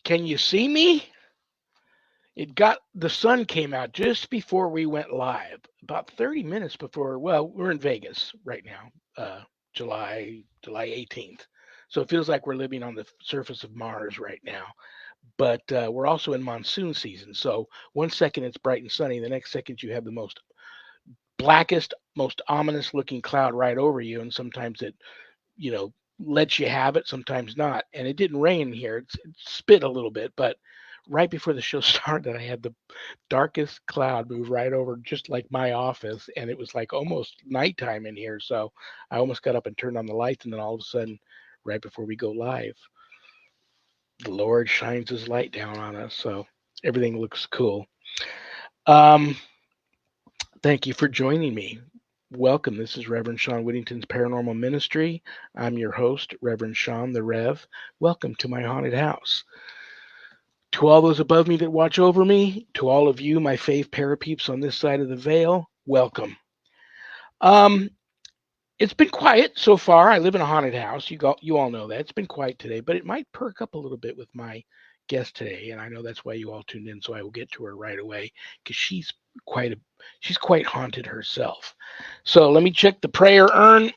Can you see me? The sun came out just before we went live, about 30 minutes before. Well, we're in Vegas right now, July 18th. So it feels like we're living on the surface of Mars right now. But we're also in monsoon season. So one second it's bright and sunny, the next second you have the most blackest, most ominous looking cloud right over you, and sometimes it, you know, lets you have it, sometimes not. And it didn't rain here. It spit a little bit, but right before the show started, I had the darkest cloud move right over just like my office, and it was like almost nighttime in here. So I almost got up and turned on the lights, and then all of a sudden, right before we go live, the Lord shines his light down on us. So everything looks cool. Um, Thank you for joining me. Welcome. This is Reverend Sean Whittington's Paranormal Ministry. I'm your host, Reverend Sean the Rev. Welcome to my haunted house. To all those above me that watch over me, to all of you, my fave parapeeps on this side of the veil, welcome. Um, it's been quiet so far. I live in a haunted house. You all know that. It's been quiet today, but it might perk up a little bit with my guest today, and I know that's why you all tuned in. So I will get to her right away because she's quite haunted herself. So let me check the prayer urn.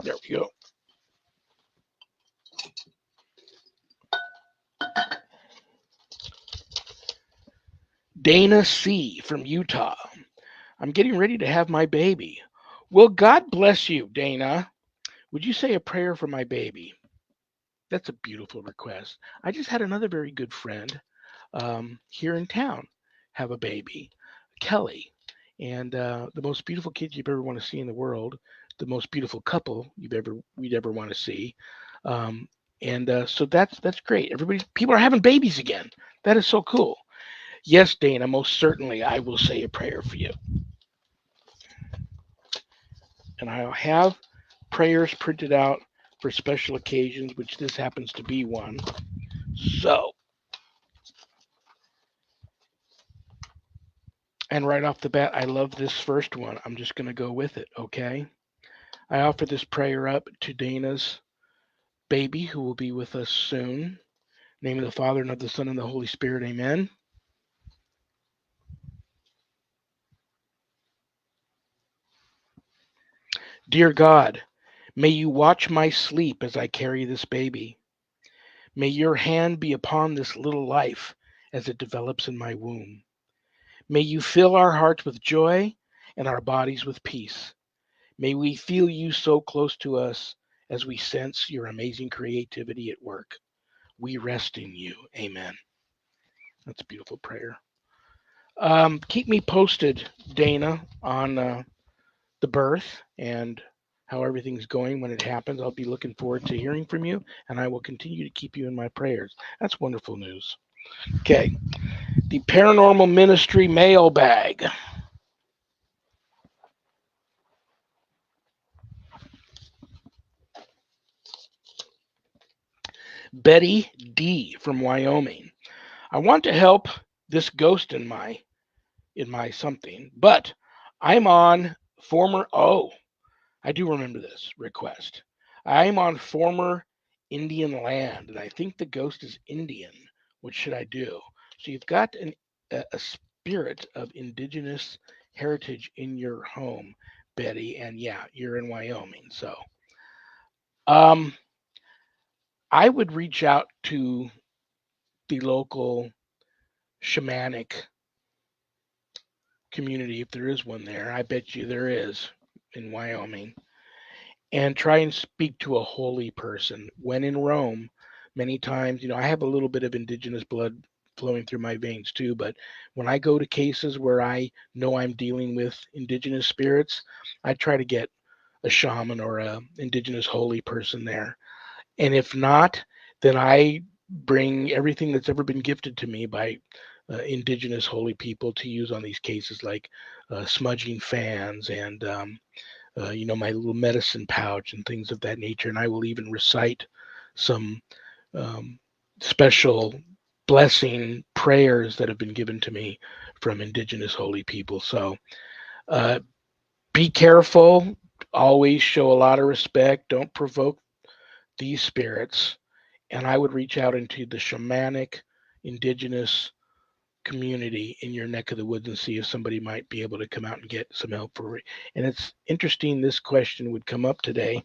There we go. Dana C. from Utah. I'm getting ready to have my baby. Well, God bless you, Dana. Would you say a prayer for my baby? That's a beautiful request. I just had another very good friend here in town have a baby, Kelly, and the most beautiful kid you'd ever want to see in the world, the most beautiful couple we'd ever want to see, um, and so that's great. People are having babies again. That is so cool. Yes, Dana, most certainly I will say a prayer for you, and I'll have prayers printed out for special occasions, which this happens to be one. So, and right off the bat, I love this first one. I'm just going to go with it, okay? I offer this prayer up to Dana's baby who will be with us soon. In the name of the Father, and of the Son, and the Holy Spirit, amen. Dear God, may you watch my sleep as I carry this baby. May your hand be upon this little life as it develops in my womb. May you fill our hearts with joy and our bodies with peace. May we feel you so close to us as we sense your amazing creativity at work. We rest in you. Amen. That's a beautiful prayer. Keep me posted, Dana, on the birth and how everything's going when it happens. I'll be looking forward to hearing from you, and I will continue to keep you in my prayers. That's wonderful news. Okay, the Paranormal Ministry mailbag. Betty D. from Wyoming. I want to help this ghost in my something, but I'm on former. Oh, I do remember this request. I'm on former Indian land, and I think the ghost is Indian. What should I do? So you've got a spirit of indigenous heritage in your home, Betty, and yeah, you're in Wyoming. So um, I would reach out to the local shamanic community if there is one there. I bet you there is in Wyoming, and try and speak to a holy person. When in Rome, many times, I have a little bit of indigenous blood flowing through my veins too, but when I go to cases where I know I'm dealing with indigenous spirits, I try to get a shaman or a indigenous holy person there. And if not, then I bring everything that's ever been gifted to me by indigenous holy people to use on these cases, like smudging fans and my little medicine pouch and things of that nature. And I will even recite some um, special blessing prayers that have been given to me from indigenous holy people. So be careful. Always show a lot of respect. Don't provoke these spirits, and I would reach out into the shamanic, indigenous community in your neck of the woods and see if somebody might be able to come out and get some help for it. And it's interesting this question would come up today,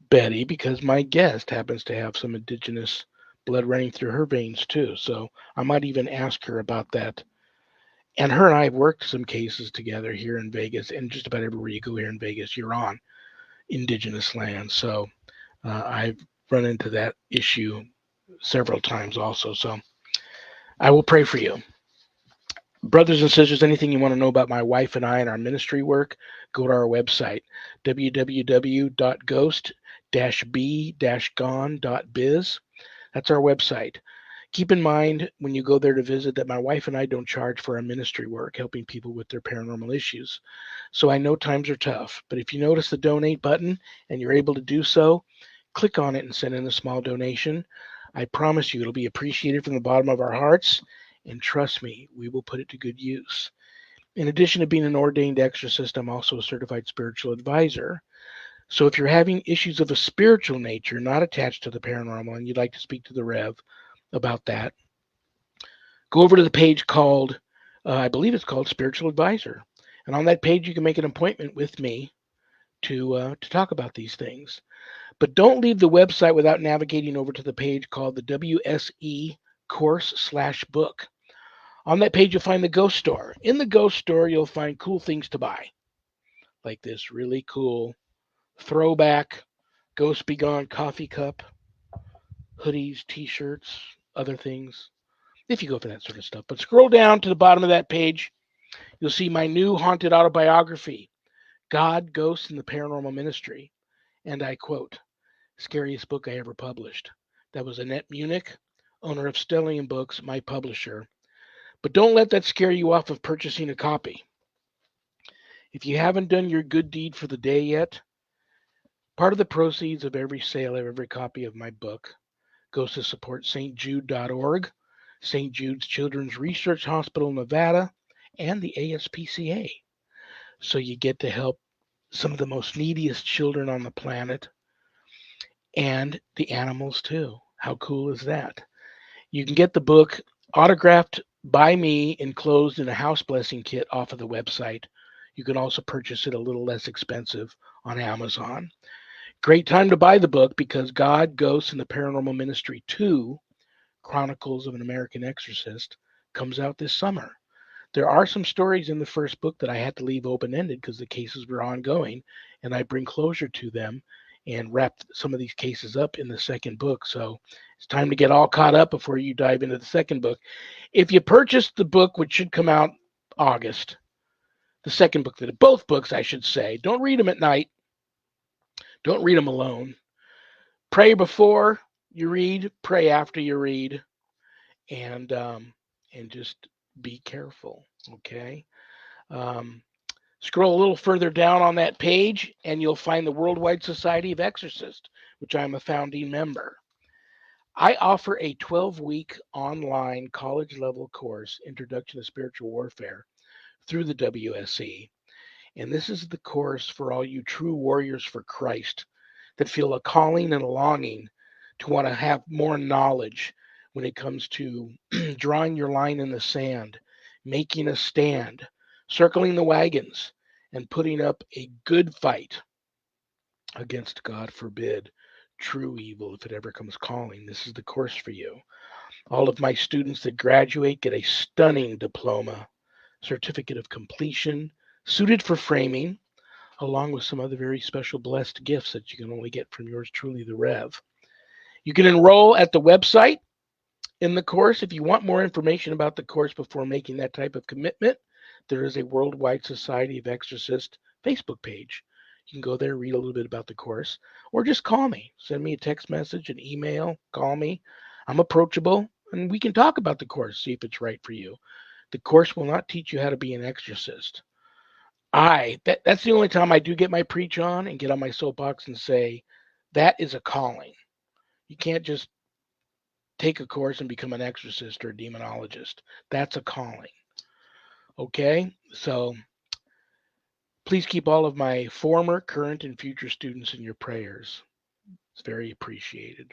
Betty, because my guest happens to have some indigenous blood running through her veins too. So I might even ask her about that. And her and I have worked some cases together here in Vegas, and just about everywhere you go here in Vegas, you're on indigenous land. So I've run into that issue several times also. So I will pray for you. Brothers and sisters, anything you want to know about my wife and I and our ministry work, go to our website, www.ghost-b-gone.biz. That's our website. Keep in mind when you go there to visit that my wife and I don't charge for our ministry work, helping people with their paranormal issues. So I know times are tough, but if you notice the donate button and you're able to do so, click on it and send in a small donation. I promise you it'll be appreciated from the bottom of our hearts, and trust me, we will put it to good use. In addition to being an ordained exorcist, I'm also a certified spiritual advisor. So if you're having issues of a spiritual nature, not attached to the paranormal, and you'd like to speak to the Rev about that, go over to the page called, I believe it's called Spiritual Advisor. And on that page, you can make an appointment with me to talk about these things. But don't leave the website without navigating over to the page called the WSE course/book. On that page, you'll find the Ghost Store. In the Ghost Store, you'll find cool things to buy, like this really cool throwback Ghost Be Gone coffee cup, hoodies, t-shirts, other things, if you go for that sort of stuff. But scroll down to the bottom of that page. You'll see my new haunted autobiography, God, Ghosts, and the Paranormal Ministry. And I quote, scariest book I ever published. That was Annette Munich, owner of Stellium Books, my publisher. But don't let that scare you off of purchasing a copy. If you haven't done your good deed for the day yet, part of the proceeds of every sale of every copy of my book goes to support stjude.org, St. Jude's Children's Research Hospital, Nevada, and the ASPCA. So you get to help some of the most neediest children on the planet and the animals too. How cool is that? You can get the book autographed by me enclosed in a house blessing kit off of the website. You can also purchase it a little less expensive on Amazon. Great time to buy the book because God, Ghosts, and the Paranormal Ministry 2, Chronicles of an American Exorcist, comes out this summer. There are some stories in the first book that I had to leave open-ended because the cases were ongoing, and I bring closure to them and wrap some of these cases up in the second book. So it's time to get all caught up before you dive into the second book. If you purchased the book, which should come out August, the second book, both books, I should say, don't read them at night. Don't read them alone. Pray before you read, pray after you read, and just be careful. Okay. Um, Scroll a little further down on that page, and you'll find the Worldwide Society of Exorcists, which I'm a founding member. I offer a 12-week online college-level course, Introduction to Spiritual Warfare, through the WSE. And this is the course for all you true warriors for Christ that feel a calling and a longing to want to have more knowledge when it comes to drawing your line in the sand, making a stand, circling the wagons, and putting up a good fight against, God forbid, true evil if it ever comes calling. This is the course for you. All of my students that graduate get a stunning diploma, certificate of completion, suited for framing, along with some other very special blessed gifts that you can only get from yours truly, the Rev. You can enroll at the website in the course. If you want more information about the course before making that type of commitment, there is a Worldwide Society of Exorcists Facebook page. You can go there, read a little bit about the course, or just call me. Send me a text message, an email, call me. I'm approachable, and we can talk about the course, see if it's right for you. The course will not teach you how to be an exorcist. That's the only time I do get my preach on and get on my soapbox and say, that is a calling. You can't just take a course and become an exorcist or a demonologist. That's a calling. Okay? So please keep all of my former, current, and future students in your prayers. It's very appreciated.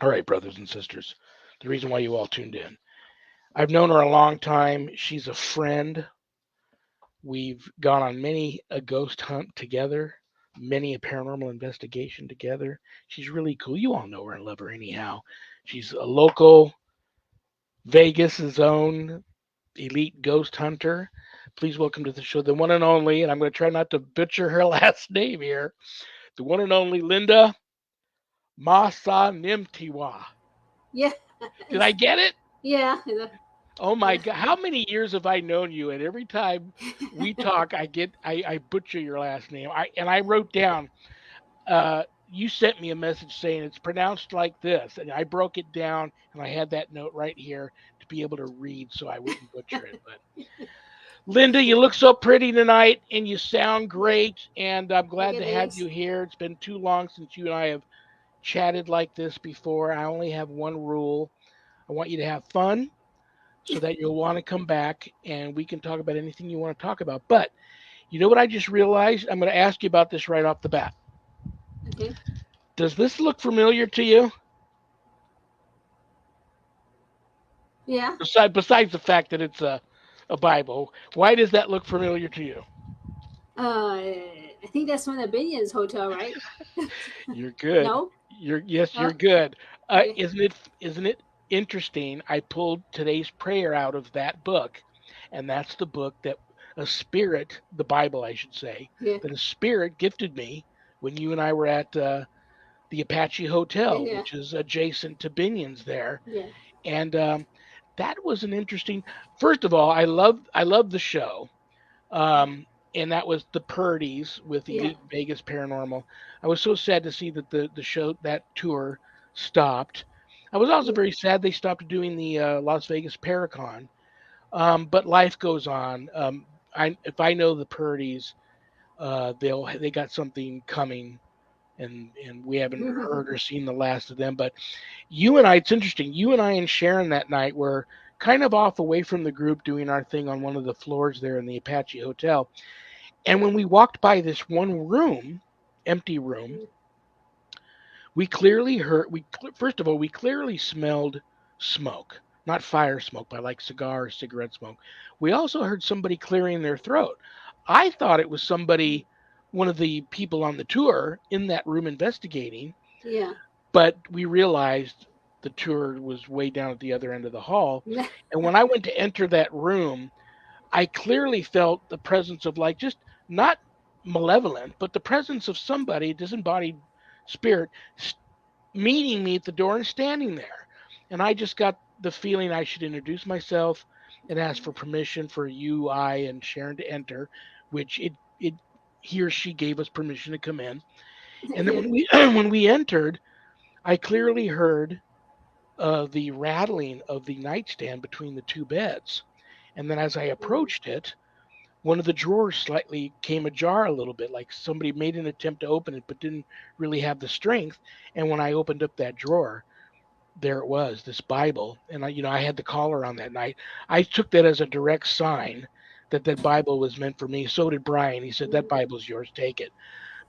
All right, brothers and sisters, the reason why you all tuned in. I've known her a long time. She's a friend. We've gone on many a ghost hunt together, many a paranormal investigation together. She's really cool. You all know her and love her anyhow. She's a local Vegas' own elite ghost hunter. Please welcome to the show the one and only, and I'm going to try not to butcher her last name here, the one and only Linda MASANIMPTEWA. Yeah. Did I get it? Yeah. Oh my Yeah. God! How many years have I known you? And every time we talk, I butcher your last name. I wrote down. You sent me a message saying it's pronounced like this, and I broke it down, and I had that note right here to be able to read, so I wouldn't butcher it. But Linda, you look so pretty tonight, and you sound Yeah. great, and I'm glad Okay, to have you thanks. here. It's been too long since you and I have chatted like this before. I only have one rule. I want you to have fun so that you'll want to come back and we can talk about anything you want to talk about. But you know what I just realized? I'm going to ask you about this right off the bat. Okay. Does this look familiar to you? Yeah. Besides the fact that it's a Bible, why does that look familiar to you? I think that's one of Binion's hotel, right? You're good. No. You're Oh. good. Okay. Isn't it interesting? I pulled today's prayer out of that book, and that's the book that a spirit, the Bible, I should say, Yeah. that a spirit gifted me when you and I were at the Apache Yeah. Hotel, Yeah. which is adjacent to Binion's there, Yeah. and that was an interesting. First of all, I love the show. And that was the Purdy's with Yeah. Elite Vegas Paranormal. I was so sad to see that the show that tour stopped. I was also Yeah. very sad they stopped doing the Las Vegas Paracon. But life goes on. If I know the Purdy's, they got something coming, and we haven't heard or seen the last of them. But you and I, it's interesting. You and I and Sharon that night were kind of off away from the group doing our thing on one of the floors there in the Apache Hotel, and when we walked by this one room, empty room, we clearly heard, first of all, we clearly smelled smoke. Not fire smoke, but like cigar or cigarette smoke. We also heard somebody clearing their throat. I thought it was somebody, one of the people on the tour in that room investigating, Yeah. but we realized the tour was way down at the other end of the hall. And when I went to enter that room, I clearly felt the presence of, like, just not malevolent, but the presence of somebody, disembodied spirit, meeting me at the door and standing there. And I just got the feeling I should introduce myself and ask for permission for you, I, and Sharon to enter, which it he or she gave us permission to come in. And then Yeah. when we when we entered, I clearly heard the rattling of the nightstand between the two beds. And then as I approached it, one of the drawers slightly came ajar a little bit, like somebody made an attempt to open it but didn't really have the strength. And when I opened up that drawer, there it was, this Bible. And I had the collar on that night. I took that as a direct sign that that Bible was meant for me. So did Brian. He said, that Bible's yours, take it.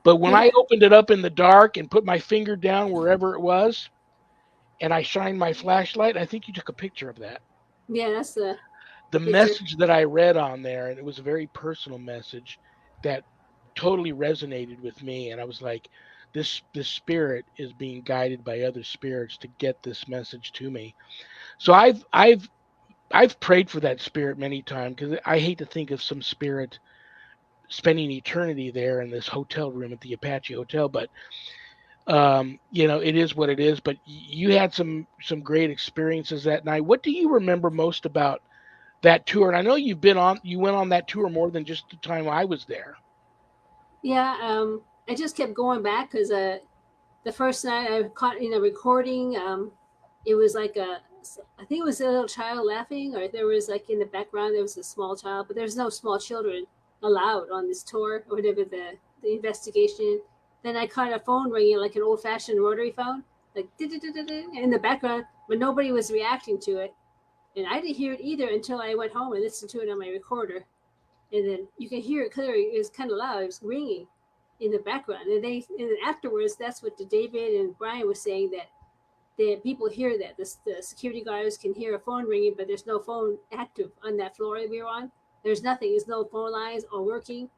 But when I Yeah. opened it up in the dark and put my finger down wherever it was, and I shined my flashlight, I think you took a picture of that. Yeah. That's The the picture. message that I read on there, and it was a very personal message that totally resonated with me. And I was like, this spirit is being guided by other spirits to get this message to me. So I've prayed for that spirit many times because I hate to think of some spirit spending eternity there in this hotel room at the Apache Hotel. But it is what it is. But you had some great experiences that night. What do you remember most about that tour? And I know you went on that tour more than just the time I was there. Yeah. I just kept going back because the first night I caught in a recording. It was like I think it was a little child laughing, or there was like in the background there was a small child, but there's no small children allowed on this tour or whatever the investigation. Then I caught a phone ringing like an old fashioned rotary phone, like in the background, but nobody was reacting to it, and I didn't hear it either until I went home and listened to it on my recorder, and then you can hear it clearly. It was kind of loud. It was ringing, in the background. And afterwards, that's what the David and Brian was saying, that people hear that the security guards can hear a phone ringing, but there's no phone active on that floor we were on. There's nothing. There's no phone lines or working,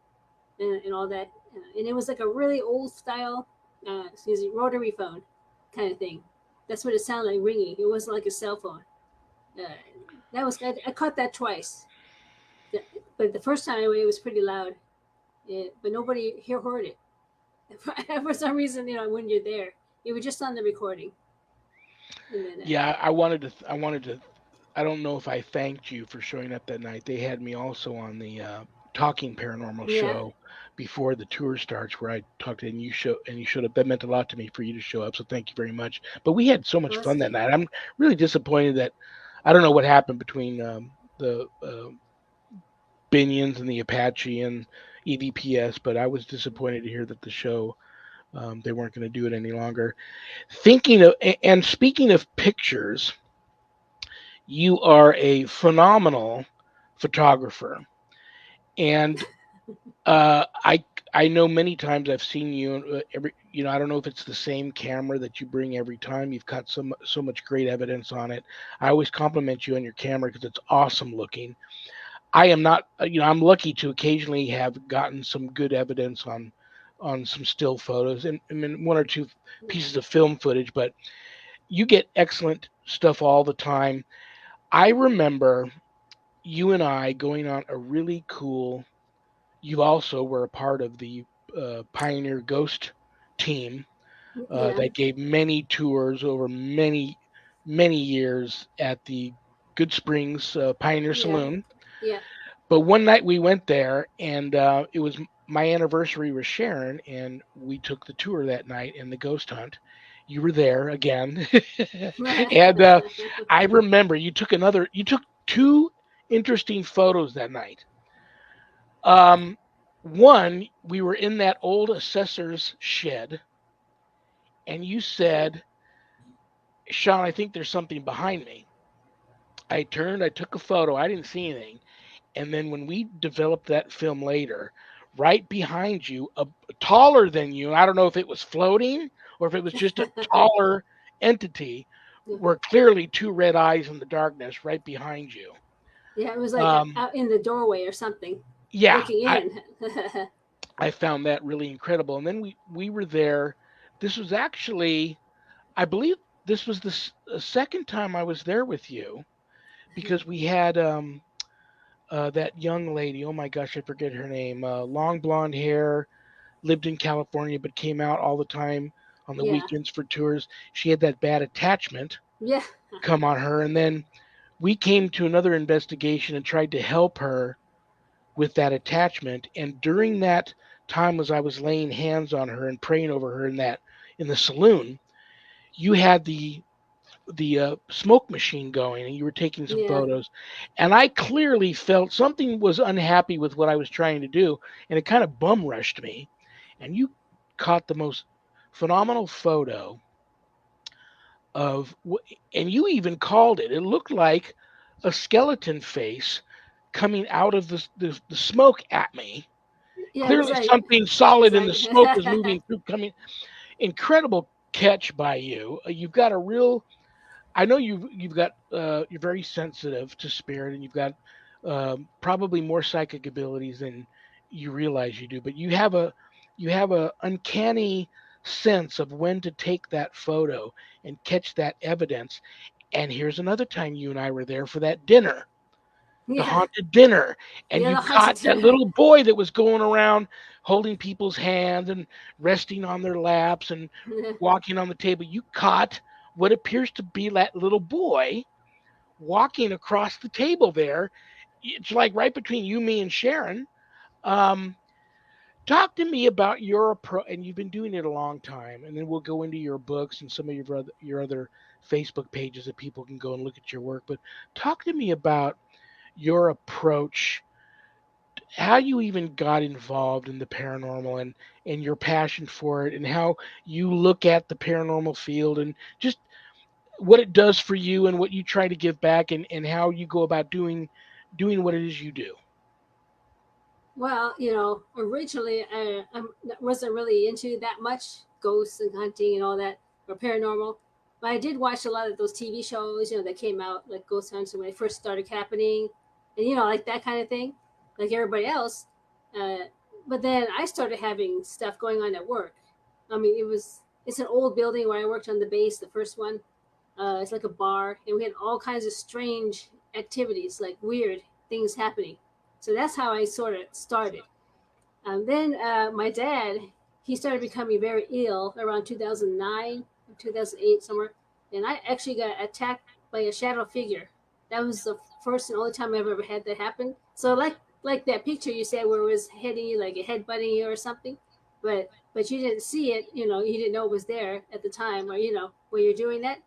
and all that. And it was like a really old style, rotary phone kind of thing. That's what it sounded like ringing. It wasn't like a cell phone. Uh, that was I caught that twice. But the first time it was pretty loud. But nobody here heard it. For some reason, when you're there, it was just on the recording. And then, Yeah, I wanted to. I don't know if I thanked you for showing up that night. They had me also on the Talking Paranormal yeah, show before the tour starts, where I talked and you showed up. That meant a lot to me for you to show up. So thank you very much. But we had so much well, that's fun that good. night. I'm really disappointed that I don't know what happened between the Binions and the Apache and EVPS, but I was disappointed to hear that the show they weren't going to do it any longer. Thinking of and speaking of pictures, you are a phenomenal photographer, and I know many times I've seen you every I don't know if it's the same camera that you bring every time. You've got so much great evidence on it. I always compliment you on your camera because it's awesome looking. I am not I'm lucky to occasionally have gotten some good evidence on some still photos and then one or two pieces of film footage, but you get excellent stuff all the time. I remember you and I going on a really cool. You also were a part of the Pioneer Ghost team Yeah, that gave many tours over many years at the Good Springs Pioneer yeah, Saloon. yeah, But one night we went there, and it was my anniversary with Sharon, and we took the tour that night in the ghost hunt. You were there again, and I remember you took two interesting photos that night. Um, One, we were in that old assessor's shed, and you yeah, said, "Sean, I think there's something behind me." I turned, I took a photo, I didn't see anything. And then when we developed that film later, right behind you, taller than you, I don't know if it was floating or if it was just a taller entity, were clearly two red eyes in the darkness right behind you. yeah. It was like Um, out in the doorway or something, yeah, looking I, in. I found that really incredible. And then we were there. This was actually, I believe, this was the second time I was there with you because we had that young lady. Oh my gosh, I forget her name. Long blonde hair, lived in California, but came out all the time on the Yeah, weekends for tours. She had that bad attachment yeah, come on her, and then we came to another investigation and tried to help her with that attachment. And during that time, as I was laying hands on her and praying over her in the saloon, you had the smoke machine going and you were taking some yeah, photos, and I clearly felt something was unhappy with what I was trying to do, and it kind of bum rushed me, and you caught the most phenomenal photo of and you even called it, it looked like a skeleton face coming out of the smoke at me. yeah. It was Clearly like, something it was solid in like, the smoke was moving through, coming. Incredible catch by you. You've got a real, I know you've got you're very sensitive to spirit, and you've got probably more psychic abilities than you realize you do. But you have a uncanny sense of when to take that photo and catch that evidence. And here's another time you and I were there for that dinner, the yeah, haunted dinner, and yeah. you The caught haunted that dinner. little boy that was going around holding people's hands and resting on their laps and walking on the table. You caught what appears to be that little boy walking across the table there. It's like right between you, me, and Sharon. Um, Talk to me about your approach, and you've been doing it a long time. And then we'll go into your books and some of your other Facebook pages that people can go and look at your work. But talk to me about your approach, how you even got involved in the paranormal and your passion for it, and how you look at the paranormal field, and just what it does for you and what you try to give back, and how you go about doing what it is you do. Well, originally I wasn't really into that much ghosts and hunting and all that or paranormal, but I did watch a lot of those TV shows, that came out like Ghost Hunter when it first started happening, and like that kind of thing, like everybody else. Uh, but then I started having stuff going on at work. I mean, it's an old building where I worked on the base, the first one. It's like a bar, and we had all kinds of strange activities, like weird things happening. So that's how I sort of started. Then my dad, he started becoming very ill around 2009, 2008, somewhere. And I actually got attacked by a shadow figure. That was the first and only time I've ever had that happen. So like that picture you said where it was hitting you, like a head butting you or something, but you didn't see it. You didn't know it was there at the time, or when you're doing that.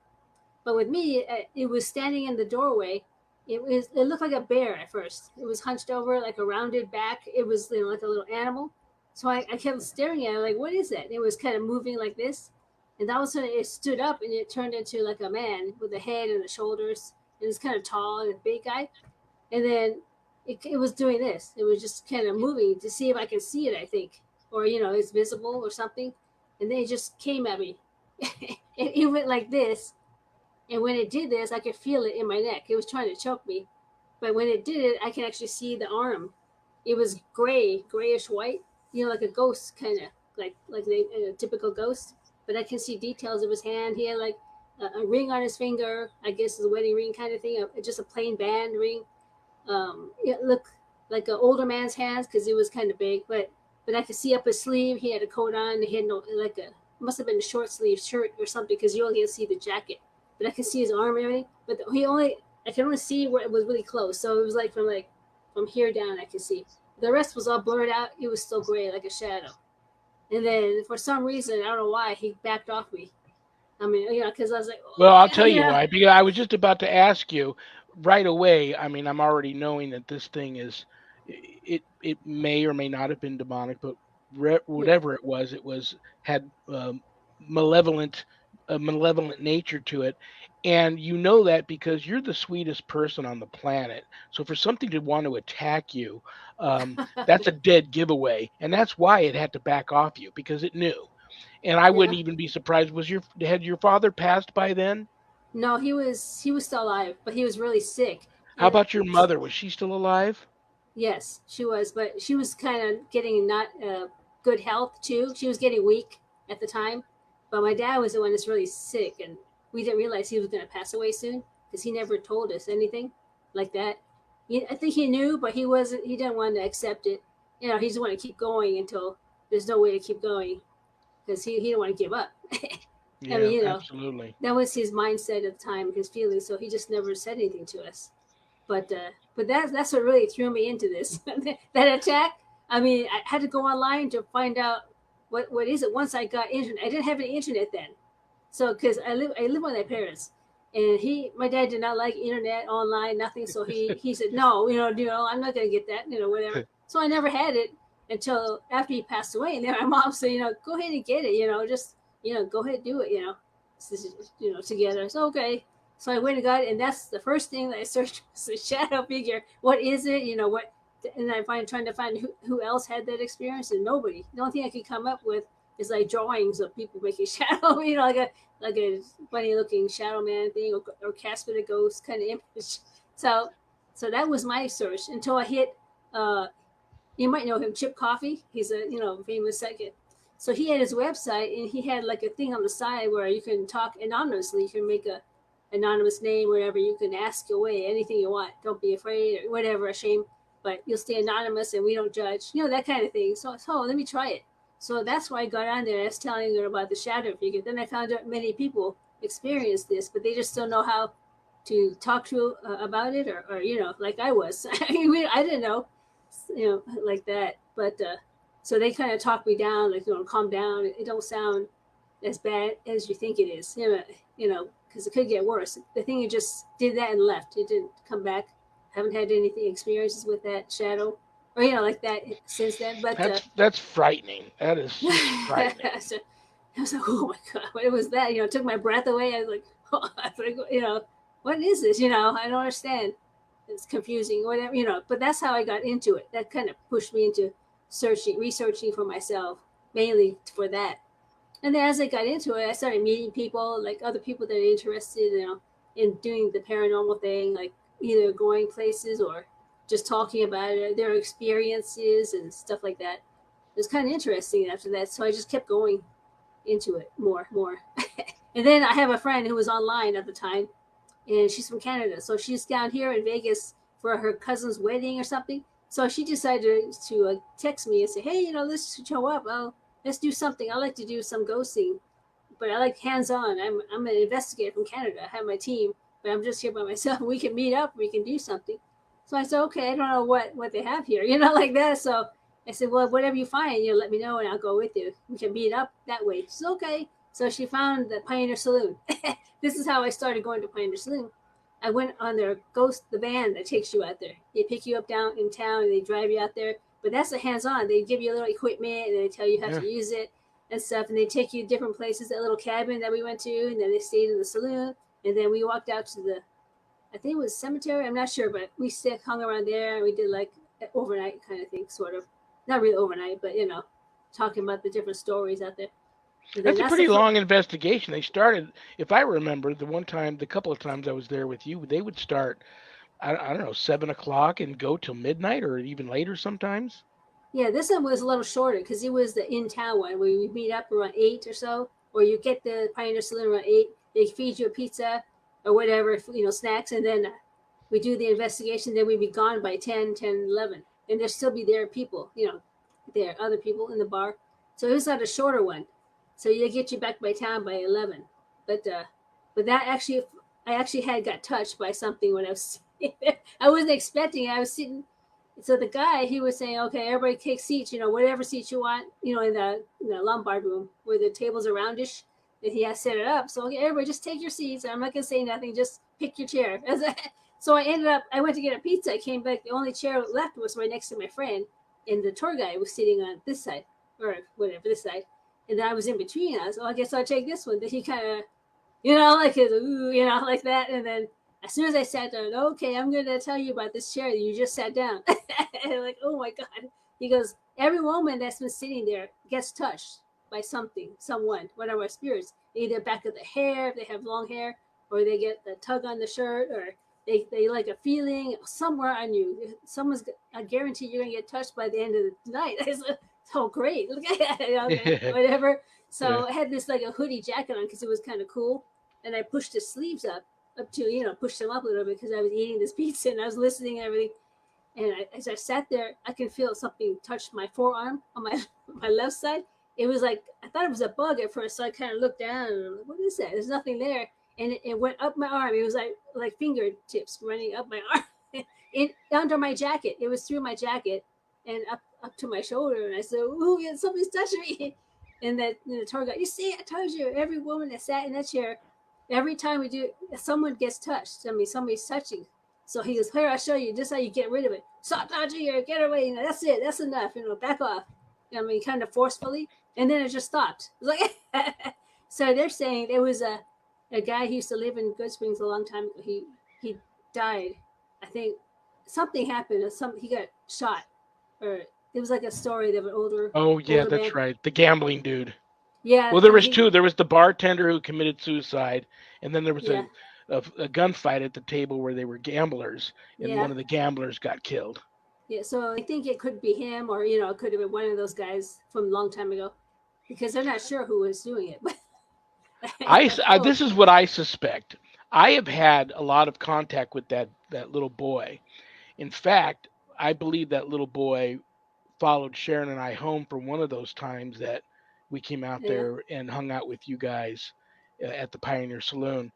But with me, it was standing in the doorway. It looked like a bear at first. It was hunched over like a rounded back. It was like a little animal. So I kept staring at it like, what is that? And it was kind of moving like this. And all of a sudden it stood up and it turned into like a man with a head and the shoulders. And it's kind of tall and a big guy. And then it was doing this. It was just kind of moving to see if I could see it, I think. Or, it's visible or something. And then it just came at me. It went like this, and when it did this, I could feel it in my neck. It was trying to choke me. But when it did it, I could actually see the arm. It was gray, grayish white, like a ghost kind of, like a typical ghost. But I can see details of his hand. He had like a ring on his finger. I guess it's a wedding ring kind of thing, just a plain band ring. It looked like an older man's hands because it was kind of big. But I could see up his sleeve. He had a coat on. He had no like a must have been a short sleeve shirt or something because you only can see the jacket. But I could see his arm and everything. But I could only see where it was really close. So it was from here down I could see. The rest was all blurred out. It was still gray like a shadow. And then for some reason I don't know why he backed off me. I mean, because I was like, oh, Well, I'll tell you yeah, why. Because I was just about to ask you right away. I mean, I'm already knowing that this thing is it may or may not have been demonic, but yeah. whatever it was had malevolent malevolent nature to it. And you know that because you're the sweetest person on the planet. So for something to want to attack you, that's a dead giveaway, and that's why it had to back off you because it knew. And I Yeah. wouldn't even be surprised. Had your father passed by then? No, he was still alive, but he was really sick. How And about your mother? Was she still alive? yes, she was, but she was kind of getting not good health too. She was getting weak at the time. But my dad was the one that's really sick, and we didn't realize he was going to pass away soon because he never told us anything like that. I think he knew, but he wasn't. He didn't want to accept it. He just wanted to keep going until there's no way to keep going because he didn't want to give up. I mean, Yeah, absolutely. that was his mindset at the time, his feelings. So he just never said anything to us. But that's what really threw me into this. That attack. I mean, I had to go online to find out what is it. Once I got internet, I didn't have any internet then, so because I live with my parents, and my dad did not like internet online, nothing. So he said no, I'm not gonna get that, whatever. So I never had it until after he passed away, and then my mom said, go ahead and get it, just go ahead and do it, together. So okay, so I went and got it, and that's the first thing that I searched was the shadow figure. What is it? What? And I trying to find who else had that experience, and nobody. The only thing I could come up with is like drawings of people making shadow, like a funny looking shadow man thing, or Casper the Ghost kind of image. So, so that was my search until I hit. Uh, you might know him, Chip Coffee. He's a famous second. So he had his website, and he had like a thing on the side where you can talk anonymously. You can make a anonymous name, wherever you can ask away anything you want. Don't be afraid or whatever, ashamed, but you'll stay anonymous and we don't judge. That kind of thing. So let me try it. So that's why I got on there. I was telling her about the shadow figure. Then I found out many people experience this, but they just don't know how to talk to about it, or like I was. I didn't know, like that. But so they kind of talked me down, like, calm down. It don't sound as bad as you think it is. Because it could get worse. The thing you just did that and left. It didn't come back. Haven't had anything experiences with that shadow, or like that since then. But That's frightening. That is just frightening. so I was like, oh my god, what was that? It took my breath away. I was like, oh, what is this? I don't understand. it's confusing, whatever, But that's how I got into it. That kind of pushed me into researching for myself, mainly for that. And then as I got into it, I started meeting people, like other people that are interested, in doing the paranormal thing, like either going places or just talking about it, their experiences and stuff like that. It was kind of interesting after that, so I just kept going into it more. And then I have a friend who was online at the time, and she's from Canada, so she's down here in Vegas for her cousin's wedding or something. So she decided to text me and say, "Hey, let's show up. Let's do something. I like to do some ghosting, but I like hands on. I'm an investigator from Canada. I have my team, but I'm just here by myself. We can meet up. We can do something." So I said, "Okay, I don't know what they have here, like that." So I said, "Well, whatever you find, let me know, and I'll go with you. We can meet up that way." She said, "Okay." So she found the Pioneer Saloon. This is how I started going to Pioneer Saloon. I went on their the van that takes you out there. They pick you up down in town and they drive you out there. But that's a hands on. They give you a little equipment and they tell you how Yeah. to use it and stuff. And they take you to different places. That little cabin that we went to, and then they stayed in the saloon. And then we walked out to I think it was cemetery. I'm not sure, but we hung around there and we did like an overnight kind of thing, sort of. Not really overnight, but talking about the different stories out there. And then That's a that's the pretty first. long investigation. They started, if I remember, the couple of times I was there with you, they would start, I don't know, 7 o'clock and go till midnight or even later sometimes. Yeah, this one was a little shorter because it was the in town one where we meet up around 8 or so, or you get the Pioneer Saloon around 8. They feed you a pizza or whatever, snacks, and then we do the investigation. Then we'd be gone by 10, 10, 11, and there still be there people, there other people in the bar. So it was not a shorter one. So you get you back by town by 11. But that actually, I actually had got touched by something when I was. I wasn't expecting it. I was sitting, so the guy, he was saying, okay, everybody take seats, whatever seats you want, in the Lombard room where the tables are roundish, and he has set it up. So okay, everybody just take your seats. I'm not gonna say nothing. Just pick your chair. So I went to get a pizza. I came back. The only chair left was right next to my friend, and the tour guide was sitting on this side or whatever this side, and then I was in between. I was, I guess I'll take this one. Then he kind of like his ooh, like that. And then as soon as I sat down, okay, I'm gonna tell you about this chair that you just sat down. And like, oh my god. He goes, every woman that's been sitting there gets touched by something, someone, one of our spirits. Either back of the hair, if they have long hair, or they get the tug on the shirt, or they like a feeling somewhere on you. I guarantee you're gonna get touched by the end of the night. It's so great. Okay, Yeah. whatever. Yeah. So I had this like a hoodie jacket on because it was kind of cool, and I pushed his sleeves up to pushed them up a little bit because I was eating this pizza and I was listening and everything. And as I sat there, I could feel something touch my forearm on my my left side. It was like I thought it was a bug at first, so I kind of looked down and I'm like, "What is that?" There's nothing there, and it went up my arm. It was like fingertips running up my arm, under my jacket. It was through my jacket and up to my shoulder. And I said, "Ooh, yeah, somebody's touching me." And the tour guide, you see, I told you, every woman that sat in that chair, every time we do, someone gets touched. I mean, somebody's touching. So he goes, here, I'll show you. This is how you get rid of it. Stop touching here. Get away. That's it. That's enough. Back off. I mean, kind of forcefully. And then it just stopped. It was like, so they're saying there was a guy who used to live in Good Springs a long time ago. He died. I think something happened. He got shot, or it was like a story of an Oh, yeah, older man. that's right. The gambling dude. Yeah, Well, there and was he two. There was the bartender who committed suicide, and then there was yeah a gunfight at the table where they were gamblers, and yeah one of the gamblers got killed. yeah. So I think it could be him, or it could have been one of those guys from a long time ago, because they're not sure who was doing it. But oh, This is what I suspect. I have had a lot of contact with that little boy. In fact, I believe that little boy followed Sharon and I home for one of those times that we came out yeah. there and hung out with you guys at the Pioneer Saloon.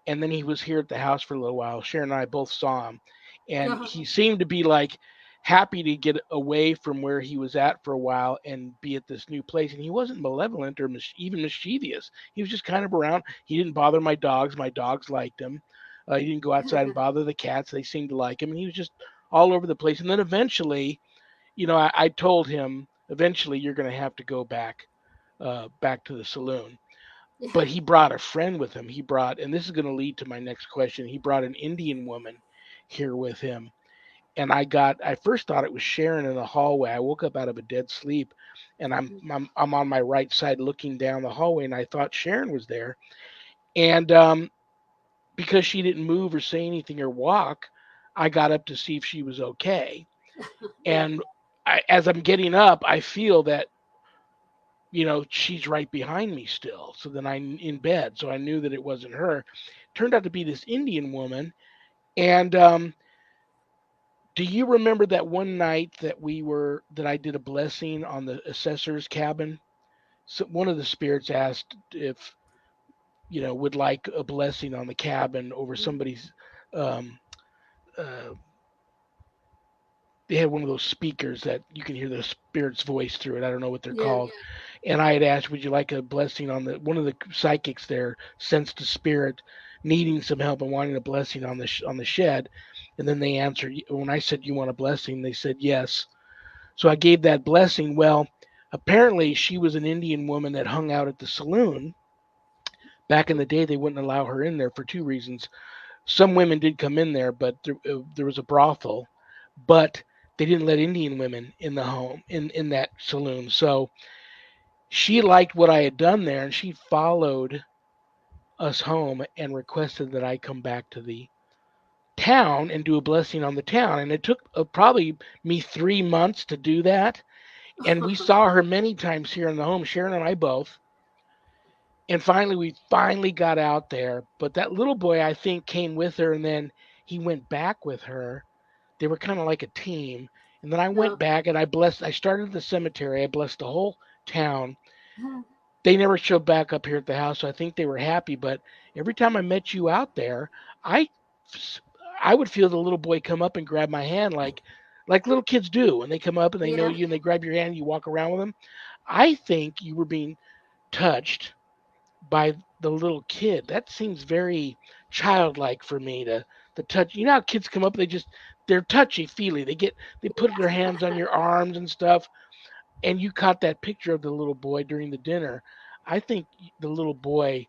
And then he was here at the house for a little while. Sharon and I both saw him, and Uh-huh. he seemed to be like happy to get away from where he was at for a while and be at this new place. And he wasn't malevolent or even mischievous. He was just kind of around. He didn't bother my dogs. My dogs liked him. He didn't go outside and bother the cats. They seemed to like him, and he was just all over the place. And then eventually, I told him, eventually you're going to have to go back to the saloon. Yeah. But he brought a friend with him. He brought, and this is going to lead to my next question. He brought an Indian woman, here with him. And I first thought it was Sharon in the hallway. I woke up out of a dead sleep, and I'm on my right side looking down the hallway, and I thought Sharon was there. And because she didn't move or say anything or walk, I got up to see if she was okay. Yeah. And as I'm getting up, I feel that she's right behind me still. So then I'm in bed, so I knew that it wasn't her. Turned out to be this Indian woman. And do you remember that one night that I did a blessing on the assessor's cabin? So one of the spirits asked if would like a blessing on the cabin over somebody's. Um, uh, they had one of those speakers that you can hear the spirit's voice through it. I don't know what they're Yeah. called. And I had asked, would you like a blessing on the one of the psychics there sensed a spirit needing some help and wanting a blessing on the shed. And then they answered when I said, you want a blessing, they said yes. So I gave that blessing. Well, apparently she was an Indian woman that hung out at the saloon. Back in the day, they wouldn't allow her in there for two reasons. Some women did come in there, but there was a brothel, but they didn't let Indian women in the home in that saloon. So she liked what I had done there, and she followed us home and requested that I come back to the town and do a blessing on the town. And it took probably me 3 months to do that. And we saw her many times here in the home, Sharon and I both. And finally, we finally got out there. But that little boy, I think, came with her, and then he went back with her. They were kind of like a team. And then I went Oh. back and I started at the cemetery. I blessed the whole town. Uh-huh. They never showed back up here at the house, so I think they were happy. But every time I met you out there, I I would feel the little boy come up and grab my hand like little kids do when they come up and they know Yeah. you and they grab your hand and you walk around with them. I think you were being touched by the little kid. That seems very childlike for me to touch. You know how kids come up, they're touchy feely. They put their hands on your arms and stuff. And you caught that picture of the little boy during the dinner. I think the little boy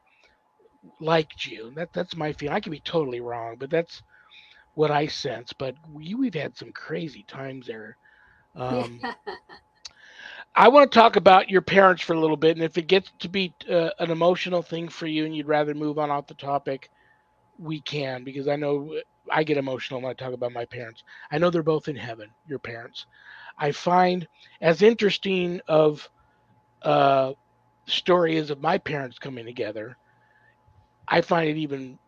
liked you. That's my feeling. I could be totally wrong, but that's what I sense. But we've had some crazy times there. Yeah. Um, I want to talk about your parents for a little bit, and if it gets to be an emotional thing for you, and you'd rather move on off the topic, we can because I know I get emotional when I talk about my parents. I know they're both in heaven. Your parents. I find as interesting of uh, story is of my parents coming together. I find it even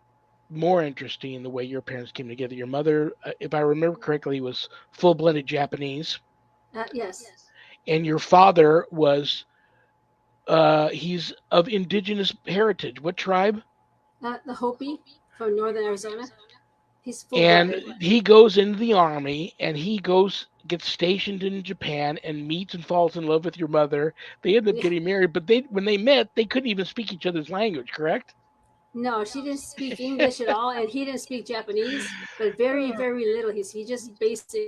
more interesting the way your parents came together. Your mother, if I remember correctly, was full-blooded Japanese, Yes. and your father was he's of indigenous heritage. What tribe? The Hopi from northern Arizona. He's full And blooded. he goes into the army, and he gets stationed in Japan, and meets and falls in love with your mother. They end up Yeah. getting married, but when they met, they couldn't even speak each other's language. Correct? No, she didn't speak English at all, and he didn't speak Japanese, but very, very little. He just basic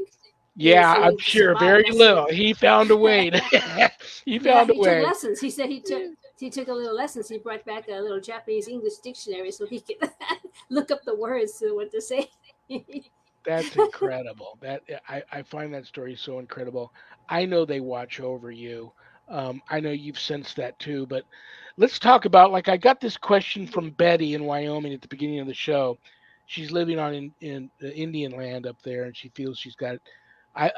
things Yeah, so he I'm can sure. survive. Very That's it. little. He found a way. He Yeah, found a he took way. lessons. He said he took a little lessons. He brought back a little Japanese English dictionary so he could look up the words to what to say. That's incredible. I find that story so incredible. I know they watch over you. I know you've sensed that too. But let's talk about like I got this question from Betty in Wyoming at the beginning of the show. She's living in the Indian land up there, and she feels she's got.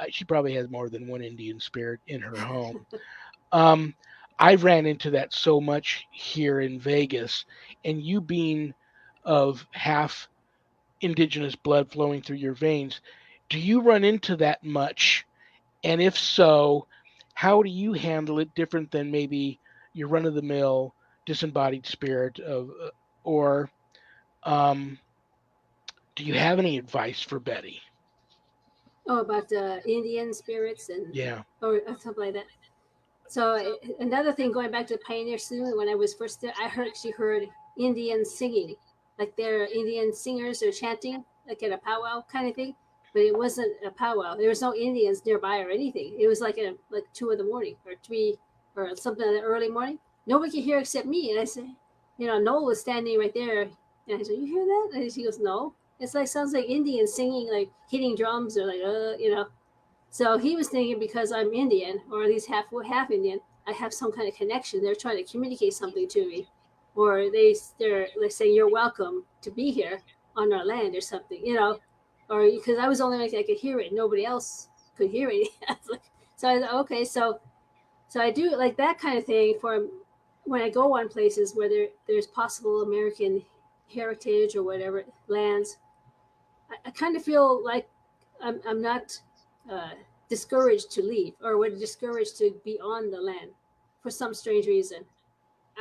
She probably has more than one Indian spirit in her home. Um, I ran into that so much here in Vegas, and you being of half indigenous blood flowing through your veins. Do you run into that much? And if so, how do you handle it different than maybe your run of the mill disembodied spirit or um, do you have any advice for Betty? Oh, about Indian spirits and Yeah. or something like that. So another thing, going back to Pioneer Saloon, when I was first there, she heard Indians singing, like they're Indian singers or chanting, like at a powwow kind of thing. But it wasn't a powwow. There was no Indians nearby or anything. It was like 2 in the morning or 3 or something in the early morning. Nobody could hear except me. And I said, Noel was standing right there, and I said, "You hear that?" And she goes, "No." It's like sounds like Indians singing, like hitting drums or like So he was thinking because I'm Indian or at least half Indian, I have some kind of connection. They're trying to communicate something to me, or they're saying you're welcome to be here on our land or something, or because I was only like I could hear it, nobody else could hear it. So I thought, okay, so I do like that kind of thing for when I go on places where there's possible American heritage or whatever lands. I kind of feel like I'm not uh, discouraged to leave or would discouraged to be on the land for some strange reason.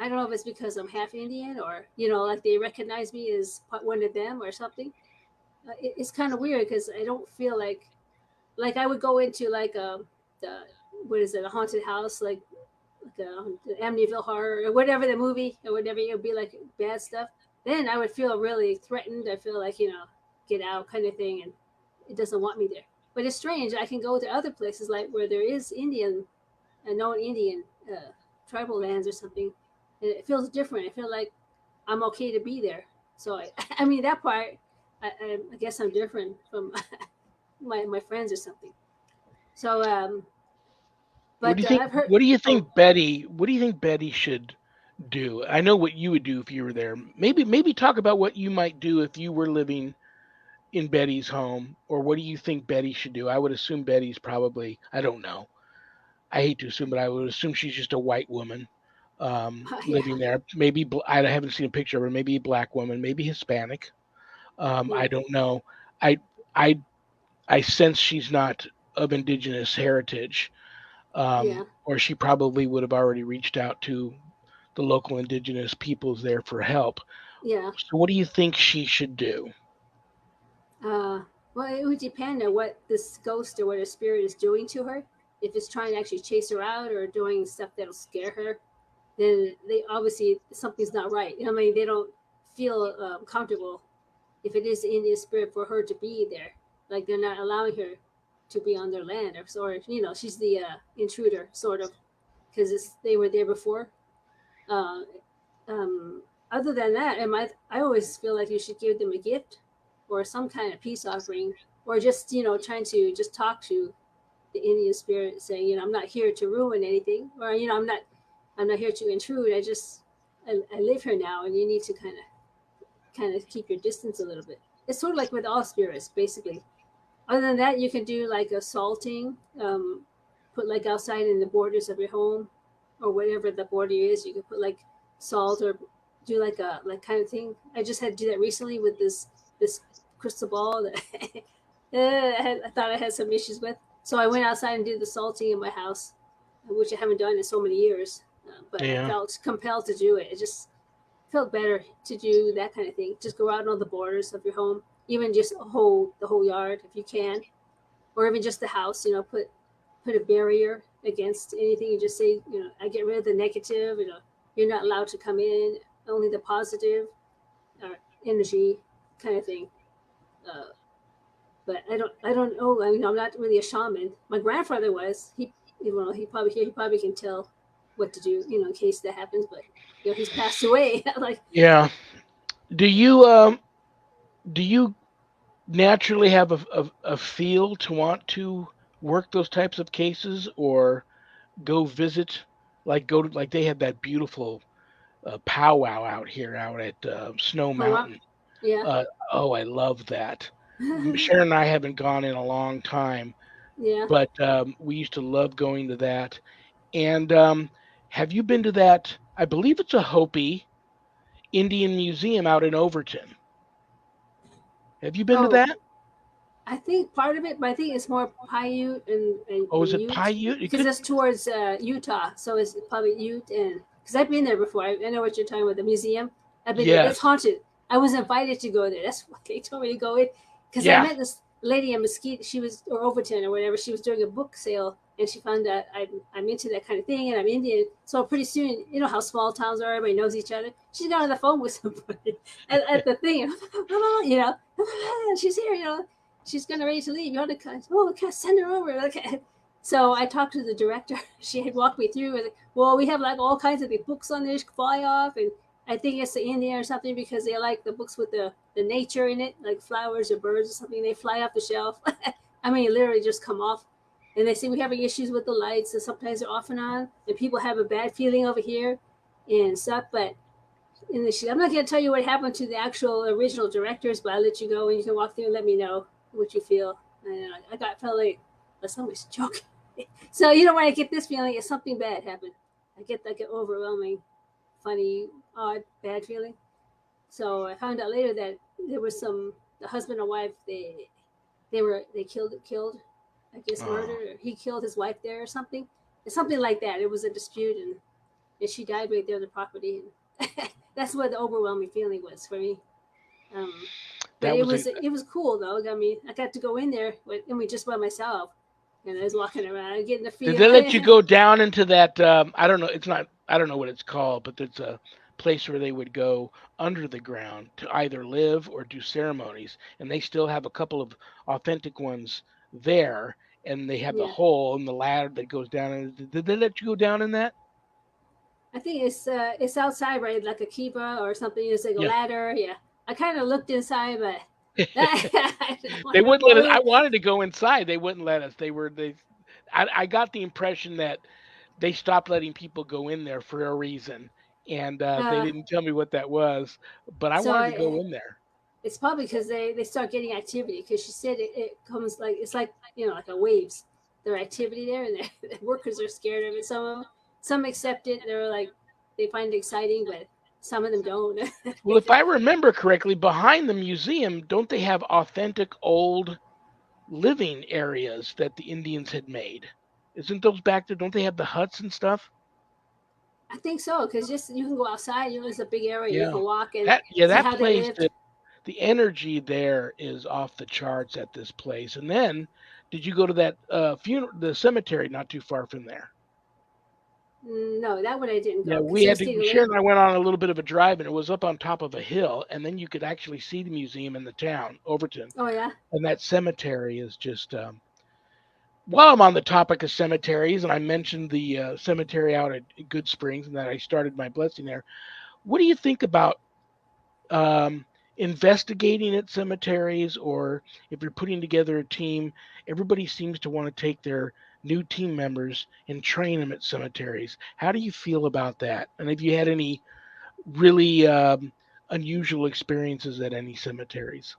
I don't know if it's because I'm half Indian or like they recognize me as one of them or something. It's kind of weird because I don't feel like I would go into like the what is it, a haunted house, like the Amityville Horror or whatever the movie or whatever, it would be like bad stuff. Then I would feel really threatened. I feel like get out kind of thing, and it doesn't want me there. But it's strange. I can go to other places like where there is Indian, known Indian tribal lands or something, and it feels different. I feel like I'm okay to be there. So I mean that part, I guess I'm different from my friends or something. So What do but you think? I've heard. What do you Oh, think Betty? What do you think Betty should do? I know what you would do if you were there. Maybe talk about what you might do if you were living in Betty's home, or what do you think Betty should do? I would assume Betty's probably. I don't know. I hate to assume, but I would assume she's just a white woman yeah, living there. Maybe I haven't seen a picture of her. Maybe a black woman. Maybe Hispanic. yeah, I don't know. I I I sense she's not of indigenous heritage, yeah, or she probably would have already reached out to the local indigenous peoples there for help. yeah. So, what do you think she should do? Uh, well, it would depend on what this ghost or what a spirit is doing to her. If it's trying to actually chase her out or doing stuff that'll scare her, then they obviously something's not right. I mean, they don't feel comfortable if it is in the spirit for her to be there. Like they're not allowing her to be on their land, or she's the intruder, sort of, because they were there before. Uh, um, Other than that, I always feel like you should give them a gift or some kind of peace offering, or just trying to just talk to the Indian spirit, saying I'm not here to ruin anything, or I'm not here to intrude. I live here now, and you need to kind of keep your distance a little bit. It's sort of like with all spirits, basically. Other than that, you can do like a salting, put like outside in the borders of your home, or whatever the border is. You can put like salt or do like a like kind of thing. I just had to do that recently with this crystal ball that I thought I had some issues with. So I went outside and did the salting in my house, which I haven't done in so many years. But I Yeah. felt compelled to do it. It just felt better to do that kind of thing. Just go out on the borders of your home, even just the whole yard if you can, or even just the house. Put a barrier against anything. You just say, I get rid of the negative. You're not allowed to come in. Only the positive energy, kind of thing. Uh, but I don't know. I mean, I'm not really a shaman. My grandfather was. He probably can tell what to do. In case that happens. But he's passed away. Like, Yeah. Do you do you naturally have a feel to want to work those types of cases, or go visit, like they had that beautiful powwow out here out at Snow oh wow, Mountain. yeah, Uh, oh, I love that. Sharon and I haven't gone in a long time, yeah. but we used to love going to that. And have you been to that? I believe it's a Hopi Indian Museum out in Overton. Have you been to Oh, that? I think part of it, but I think it's more Paiute Oh, is and it Ute Paiute? It because could. that's towards Utah. So it's probably Ute, and because I've been there before. I know what you're talking about, the museum. I've been there. It's Yes. haunted. I was invited to go there. That's why they told me to go in because I Yeah. met this lady in Mesquite. She was or Overton or whatever. She was doing a book sale, and she found out I'm into that kind of thing, and I'm Indian. So pretty soon, you know how small towns are. Everybody knows each other. She got on the phone with somebody at the thing. She's here. She's gonna ready to leave. You want to? Oh, okay, send her over. Okay. So I talked to the director. She had walked me through. And, well, we have like all kinds of the books on there. Fly off, and I think it's the Indian or something because they like the books with the nature in it, like flowers or birds or something. They fly off the shelf. I mean, literally just come off. And they say we're having issues with the lights, and sometimes they're off and on, and people have a bad feeling over here and stuff. But I'm not going to tell you what happened to the actual original directors, but I'll let you go and you can walk through and let me know what you feel. And felt like somebody's joking. So when I get this feeling, it's something bad happened. I get like an overwhelming, funny, odd, bad feeling. So I found out later that there was the husband and wife they killed, I guess Oh, murder. He killed his wife there or something. It's something like that. It was a dispute and she died right there on the property. And that's what the overwhelming feeling was for me. Um, but that was a. it was cool though. I mean, I got to go in there just by myself, and I was walking around getting the Did feel. they let you go down into that? I don't know. It's not. I don't know what it's called, but there's a place where they would go under the ground to either live or do ceremonies, and they still have a couple of authentic ones there, and they have the Yeah, hole and the ladder that goes down. And did they let you go down in that? I think it's outside, right? Like a kiva or something. It's like a Yeah. ladder. Yeah, I kind of looked inside, but I didn't They want to wouldn't let go us. I in. wanted to go inside. They wouldn't let us. They. I got the impression that they stopped letting people go in there for a reason, and they Uh, didn't tell me what that was. But I so wanted to go in there. it's probably because they start getting activity. Because she said it comes like it's like like a waves. Their activity there, and the workers are scared of it. Some accept it. They're like they find it exciting, but some of them don't. Well, if I remember correctly, behind the museum, don't they have authentic old living areas that the Indians had made? Isn't those back there? Don't they have the huts and stuff? I think so because just you can go outside. It's a big area. You Yeah. can walk and That see how they place, lived. the energy there is off the charts at this place. And then, did you go to that funeral, the cemetery not too far from there? No, that one I didn't Yeah, go because we it had was to. getting Sharon late. and I went on a little bit of a drive, and it was up on top of a hill, and then you could actually see the museum in the town, Overton, Oh yeah. and that cemetery is just. While I'm on the topic of cemeteries, and I mentioned the cemetery out at Good Springs, and that I started my blessing there. What do you think about um, investigating at cemeteries, or if you're putting together a team, everybody seems to want to take their new team members and train them at cemeteries. How do you feel about that? And have you had any really unusual experiences at any cemeteries?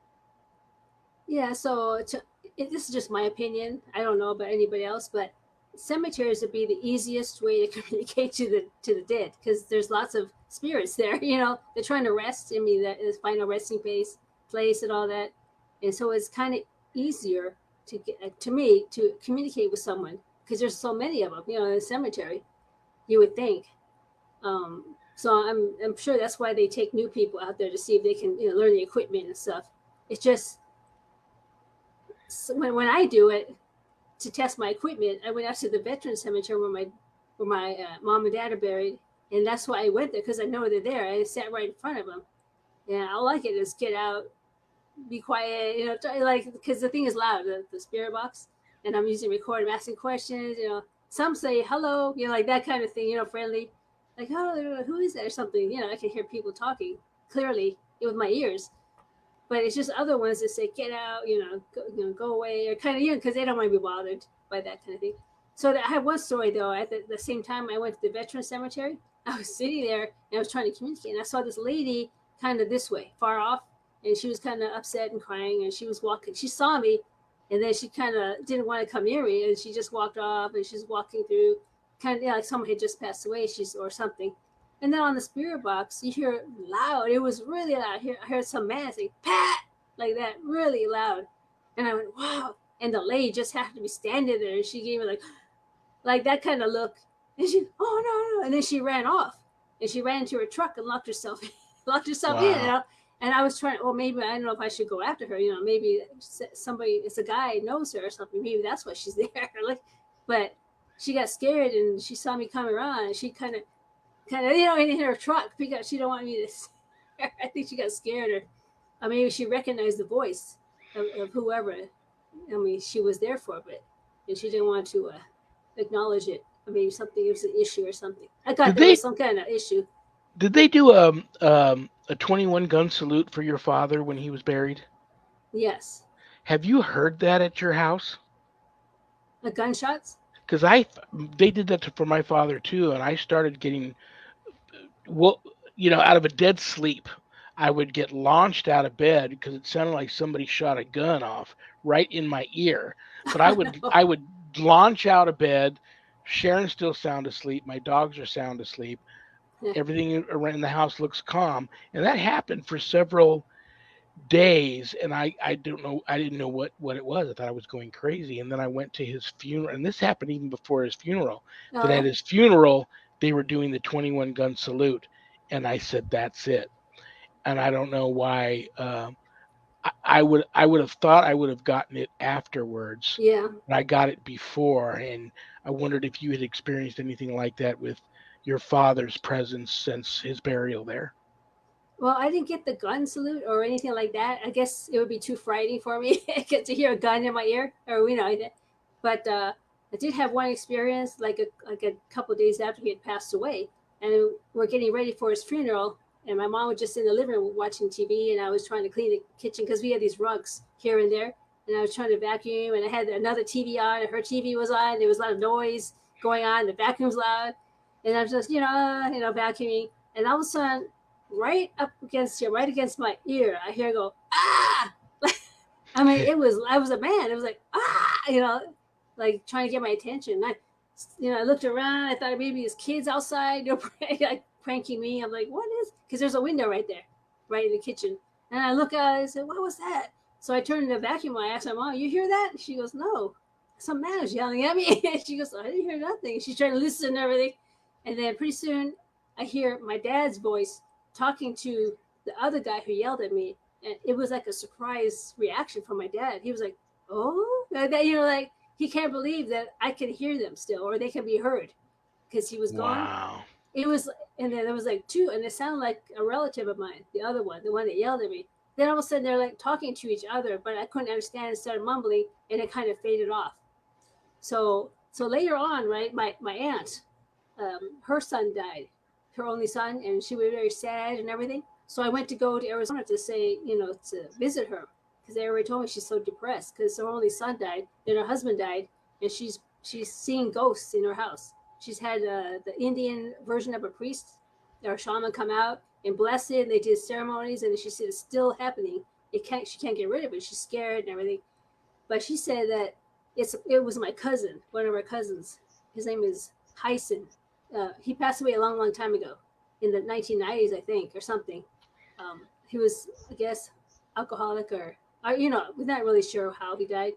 Yeah, this is just my opinion. I don't know about anybody else, but cemeteries would be the easiest way to communicate to the dead because there's lots of spirits there. They're trying to rest. I mean, that is find a resting place, and all that, and so it's kind of easier to get to me to communicate with someone because there's so many of them. In a cemetery, you would think. So I'm sure that's why they take new people out there to see if they can learn the equipment and stuff. It's just when I do it to test my equipment, I went out to the veteran cemetery where my mom and dad are buried, and that's why I went there because I know they're there. I sat right in front of them, and all I get is get out, be quiet, like because the thing is loud, the spirit box, and I'm using record, I'm asking questions, Some say hello, like that kind of thing, friendly, like oh, who is that or something, I can hear people talking clearly with my ears, but it's just other ones that say get out, go away, or kind of because they don't want to be bothered by that kind of thing. So I have one story though. At the same time I went to the veteran cemetery, I was sitting there and I was trying to communicate, and I saw this lady kind of this way, far off, and she was kind of upset and crying, and she was walking. She saw me, and then she kind of didn't want to come near me, and she just walked off, and she's walking through, kind of like someone had just passed away, or something. And then on the spirit box, you hear it loud. It was really loud. I heard some man say, Pat! Like that, really loud. And I went, wow. And the lady just happened to be standing there, and she gave me like that kind of look. And she, oh no, no. And then she ran off. And she ran into her truck and locked herself locked herself in, Wow. And I was trying, well, maybe I don't know if I should go after her, maybe somebody, it's a guy knows her or something. Maybe that's why she's there. But she got scared and she saw me coming around, and she kind of in her truck because she don't want me to. I think she got scared, or maybe she recognized the voice of whoever. I mean, she was there for, but and she didn't want to acknowledge it. I mean, something, it was an issue or something. I thought Did there they was some kind of issue. Did they do a 21 gun salute for your father when he was buried? Yes. Have you heard that at your house? Gunshots? Because they did that for my father too, and I started getting well, out of a dead sleep. I would get launched out of bed because it sounded like somebody shot a gun off right in my ear. But I would No. I would launch out of bed. Sharon's still sound asleep. My dogs are sound asleep. Everything around the house looks calm, and that happened for several days. And I don't know. I didn't know what it was. I thought I was going crazy. And then I went to his funeral, and this happened even before his funeral. Oh, That yeah. at his funeral they were doing the 21 gun salute, and I said that's it. And I don't know why. I would have thought I would have gotten it afterwards, Yeah. but I got it before, and I wondered if you had experienced anything like that with your father's presence since his burial there. Well, I didn't get the gun salute or anything like that. I guess it would be too frightening for me get to hear a gun in my ear, or but I did have one experience like a couple of days after he had passed away, and we're getting ready for his funeral, and my mom was just in the living room watching TV, and I was trying to clean the kitchen because we had these rugs here and there, and I was trying to vacuum, and I had another TV on, and her TV was on. There was a lot of noise going on. The vacuum's loud, and I was just vacuuming, and all of a sudden right against my ear. I hear go ah. I mean, I was a man. It was like ah, like trying to get my attention. And I looked around. I thought maybe his kids outside, like pranking me. I'm like, what is? Because there's a window right there, right in the kitchen. And I look out. And I said, what was that? So I turned the vacuum. I asked my mom, "You hear that?" She goes, "No." Some man was yelling at me. She goes, "I didn't hear nothing." She's trying to listen and everything. And then pretty soon, I hear my dad's voice talking to the other guy who yelled at me, and it was like a surprise reaction from my dad. He was like, "Oh," that like he can't believe that I can hear them still, or they can be heard because he was gone. Wow. It was, and then there was like two, and it sounded like a relative of mine, the other one, the one that yelled at me. Then all of a sudden they're like talking to each other, but I couldn't understand and started mumbling, and it kind of faded off. So later on, right, my aunt, her son died, her only son, and she was very sad and everything. So I went to go to Arizona to say, to visit her because they already told me she's so depressed because her only son died, then her husband died, and she's seeing ghosts in her house. She's had the Indian version of a priest or shaman come out and bless it, and they did ceremonies, and she said it's still happening. She can't get rid of it. She's scared and everything. But she said that it was my cousin, one of our cousins. His name is Hyson. He passed away a long, long time ago, in the 1990s, I think, or something. He was, I guess, alcoholic or we're not really sure how he died.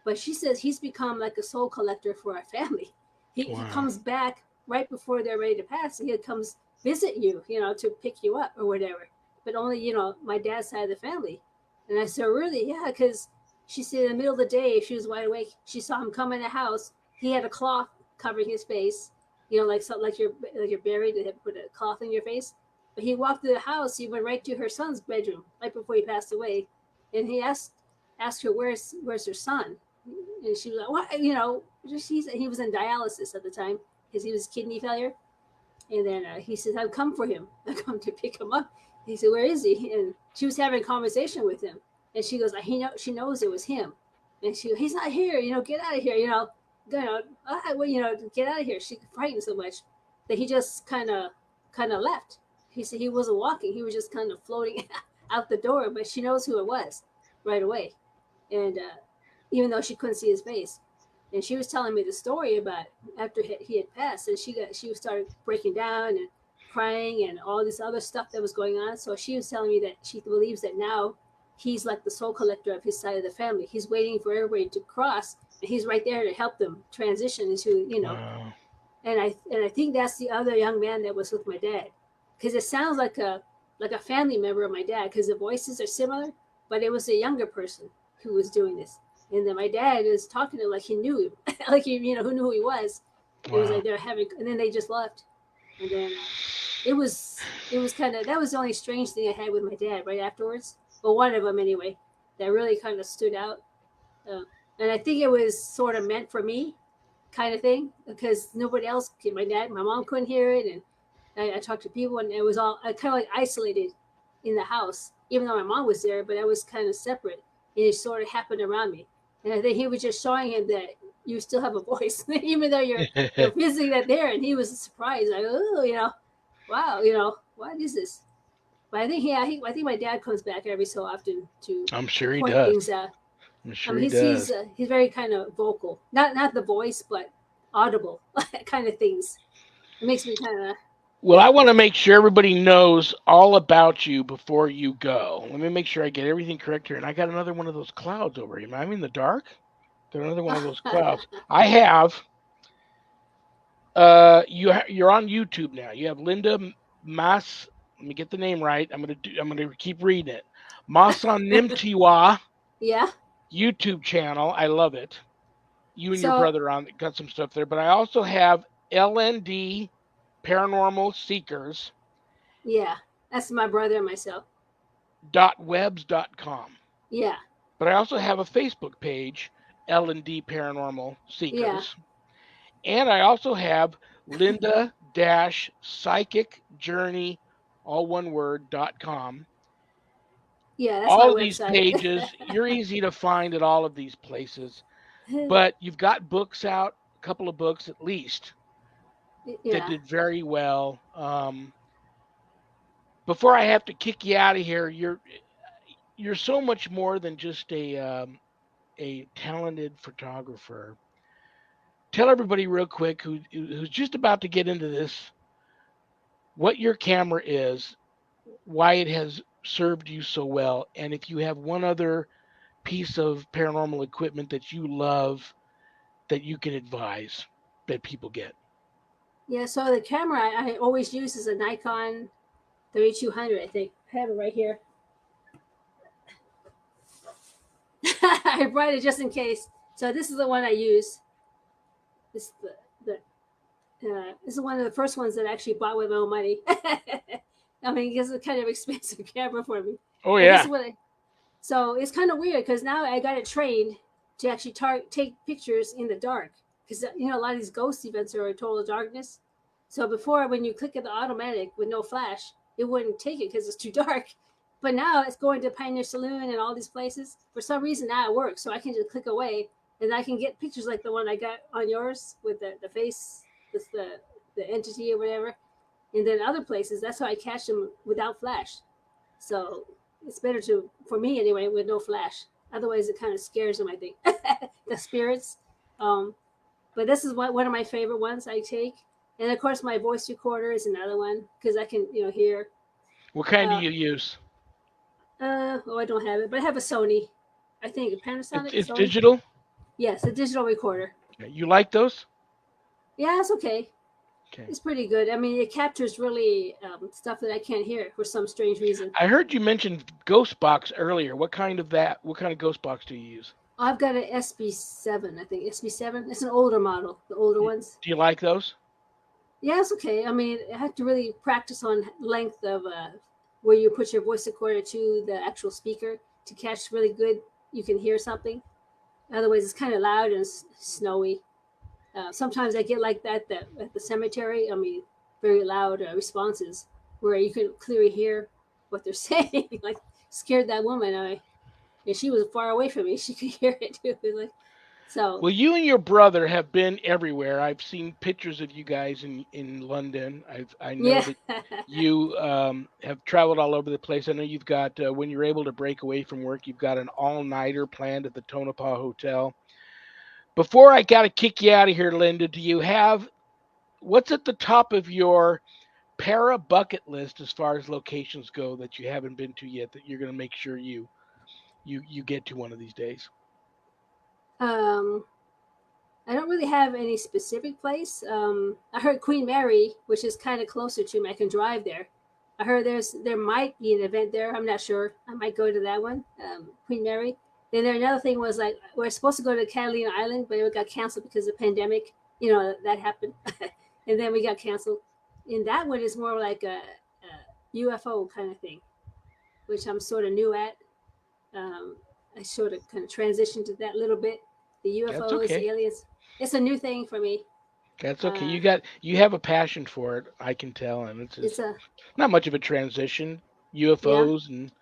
But she says he's become like a soul collector for our family. He Wow. comes back right before they're ready to pass. He comes visit you, to pick you up or whatever. But only, my dad's side of the family. And I said, really? Yeah, because she said in the middle of the day, she was wide awake. She saw him come in the house. He had a cloth covering his face, like something like you're buried. They had put a cloth in your face. But he walked through the house. He went right to her son's bedroom right before he passed away, and he asked her where's her son, and she was like, what? He was in dialysis at the time because he was kidney failure. And then he says, I've come for him. I've come to pick him up. He said, where is he? And she was having a conversation with him. And she goes, she knows it was him. And she goes, he's not here. Get out of here. Get out of here. She frightened so much that he just kind of left. He said he wasn't walking. He was just kind of floating out the door. But she knows who it was right away. And even though she couldn't see his face, and she was telling me the story about after he had passed, and she started breaking down and crying and all this other stuff that was going on. So she was telling me that she believes that now he's like the soul collector of his side of the family. He's waiting for everybody to cross, and he's right there to help them transition into Wow. And I think that's the other young man that was with my dad, because it sounds like a family member of my dad because the voices are similar, but it was a younger person who was doing this. And then my dad is talking to him like he knew him, like who knew who he was. It was Wow. like they're having, and then they just left. And then it was kind of that was the only strange thing I had with my dad right afterwards. Well, one of them anyway, that really kind of stood out. Uh, and I think it was sort of meant for me, kind of thing, because nobody else, my dad, my mom couldn't hear it, and I talked to people, and it was all I kind of like isolated in the house, even though my mom was there, but I was kind of separate, and it sort of happened around me. And I think he was just showing him that you still have a voice, even though you're physically not there. And he was surprised, like, oh, wow, what is this? But I think I think my dad comes back every so often I'm to sure he point does. things out. I'm I sure mean, he does. he's very kind of vocal, not the voice, but audible kind of things. It makes me kind of Well, I want to make sure everybody knows all about you before you go. Let me make sure I get everything correct here. And I got another one of those clouds over here. Am I in the dark? Got another one of those clouds. I have. You're on YouTube now. You have Linda Mas. Let me get the name right. I'm gonna keep reading it. MASANIMPTEWA yeah. YouTube channel. I love it. You and your So brother on got some stuff there. But I also have LND Paranormal Seekers yeah, that's my brother and myself. webs.com. Yeah, But I also have a Facebook page, L&D Paranormal yeah, Seekers. And I also have Linda Psychic Journey, all one word.com. yeah. That's my All of these website. pages, you're easy to find at all of these places. But you've got books out, a couple of books at least, that yeah. did very well. Before I have to kick you out of here, you're so much more than just a talented photographer. Tell everybody real quick who's just about to get into this what your camera is, why it has served you so well, and if you have one other piece of paranormal equipment that you love that you can advise that people get. Yeah, so the camera I always use is a Nikon 3200, I think. I have it right here. I brought it just in case. So this is the one I use. This this is one of the first ones that I actually bought with my own money. I mean, it's a kind of expensive camera for me, Oh but this yeah. is what I. So it's kind of weird because now I got it trained to actually take pictures in the dark because a lot of these ghost events are in total darkness. So before, when you click at the automatic with no flash, it wouldn't take it because it's too dark. But now it's going to Pioneer Saloon and all these places. For some reason now it works, so I can just click away and I can get pictures like the one I got on yours with the face, with the entity or whatever. And then other places, that's how I catch them without flash. So it's better to, for me anyway, with no flash. Otherwise, it kind of scares them. I think the spirits. Um, but this is one of my favorite ones I take, and of course, my voice recorder is another one because I can hear. What kind do Uh, you use? oh, I don't have it, but I have a Sony. I think a It's, Panasonic it's Sony. digital. Yes, a digital recorder. Okay. You like those? Yeah, it's okay. Okay. It's pretty good. I mean, it captures really stuff that I can't hear for some strange reason. I heard you mention Ghost Box earlier. What kind of that? What kind of Ghost Box do you use? I've got an SB7, I think. SB7. It's an older model, the older Do ones. you like those? Yeah, it's okay. I mean, I have to really practice on length of where you put your voice recorder to the actual speaker to catch really good. You can hear something. Otherwise, it's kind of loud and snowy. Sometimes I get like that at the cemetery. I mean, very loud responses where you can clearly hear what they're saying. Like scared that woman. And she was far away from me. She could hear it too. Like so. Well, you and your brother have been everywhere. I've seen pictures of you guys in London. I know Yeah. that you have traveled all over the place. I know you've got when you're able to break away from work, you've got an all-nighter planned at the Tonopah Hotel. Before I got to kick you out of here, Linda, do you have what's at the top of your para bucket list as far as locations go that you haven't been to yet that you're going to make sure you get to one of these days? um, I don't really have any specific place. I heard Queen Mary, which is kind of closer to me. I can drive there. I heard there might be an event there. I'm not sure. I might go to that one, Queen Mary. Then there another thing was like we're supposed to go to Catalina Island, but it got canceled because of the pandemic. That happened, and then we got canceled. And that one is more like a UFO kind of thing, which I'm sort of new at. Um, I sort of kind of transitioned to that little bit. The That's UFOs, okay. the aliens. It's a new thing for me. That's okay. Uh, You have a passion for it. I can tell, and it's it's a not much of a transition. yeah. UFOs, and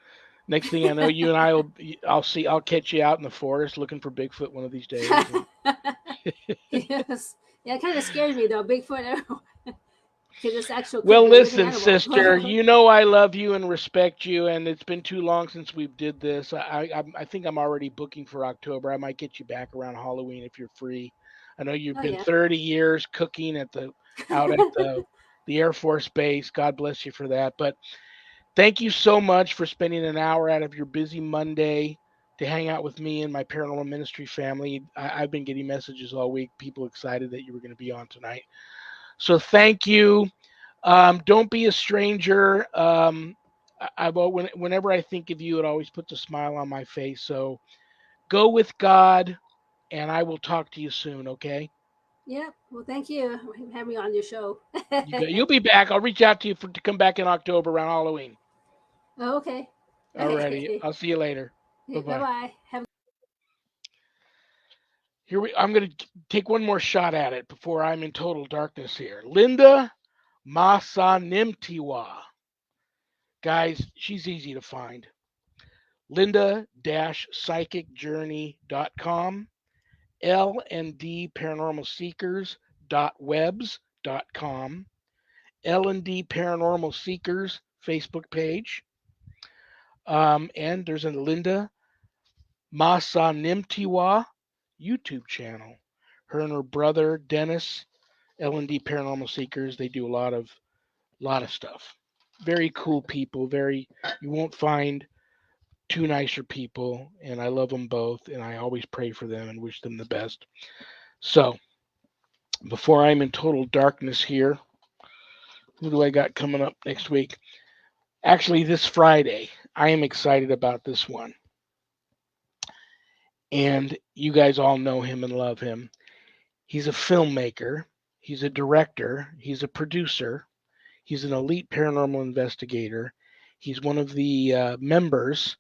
next thing I know, you and I will. I'll catch you out in the forest looking for Bigfoot one of these days. And Yes. Yeah, it kind of scares me though. Bigfoot, because it's actual could well, be a living listen, animal. sister, you know I love you and respect you, and it's been too long since we did this. I think I'm already booking for October. I might get you back around Halloween if you're free. I know you've Oh been yeah. 30 years cooking at the out at the Air Force Base. God bless you for that. But thank you so much for spending an hour out of your busy Monday to hang out with me and my paranormal ministry family. I've been getting messages all week, people excited that you were going to be on tonight. So thank you. Don't be a stranger. Whenever I think of you, it always puts a smile on my face. So go with God, and I will talk to you soon. Okay? Yep. Well, thank you for having me on your show. You'll be back. I'll reach out to you to come back in October around Halloween. Oh, okay. Alrighty. Okay. I'll see you later. Bye Bye bye. bye. Have I'm going to take one more shot at it before I'm in total darkness here. Linda MASANIMPTEWA. Guys, she's easy to find. Linda-psychicjourney.com, L&D Paranormal Seekers webs.com, L&D Paranormal Seekers Facebook page, and there's a Linda Masanimtiwa YouTube channel. Her and her brother Dennis, L&D Paranormal Seekers, they do a lot of stuff. Very cool people. You won't find two nicer people, and I love them both, and I always pray for them and wish them the best. So before I'm in total darkness here, who do I got coming up next week? Actually, this Friday, I am excited about this one. And you guys all know him and love him. He's a filmmaker, he's a director, he's a producer, he's an elite paranormal investigator. He's one of the members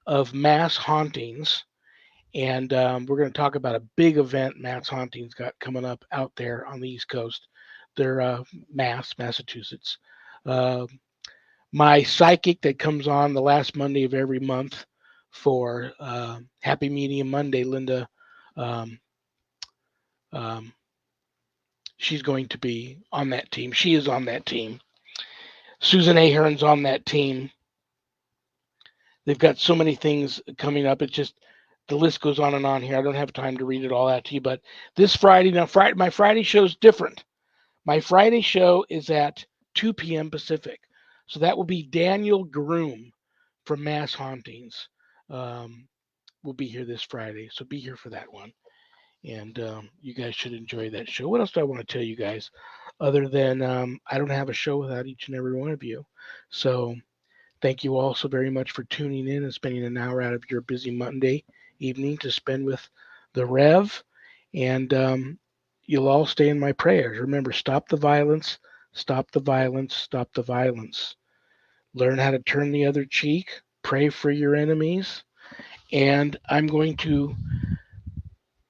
of Mass Hauntings. And we're going to talk about a big event Mass Hauntings got coming up out there on the East Coast. They're Massachusetts. Uh, my psychic that comes on the last Monday of every month for Happy Medium Monday, Linda, um, um, she's going to be on that team. She is on that team. Susan Ahern's on that team. They've got so many things coming up. It's just the list goes on and on here. I don't have time to read it all out to you, but this Friday, now Friday, my Friday show is different. My Friday show is at 2 p.m. Pacific. So that will be Daniel Groom from Mass Hauntings. Um, will be here this Friday. So be here for that one. And you guys should enjoy that show. What else do I want to tell you guys? Other than I don't have a show without each and every one of you. So thank you all so very much for tuning in and spending an hour out of your busy Monday evening to spend with the Rev. And you'll all stay in my prayers. Remember, stop the violence, stop the violence, stop the violence. Learn how to turn the other cheek, pray for your enemies. And I'm going to,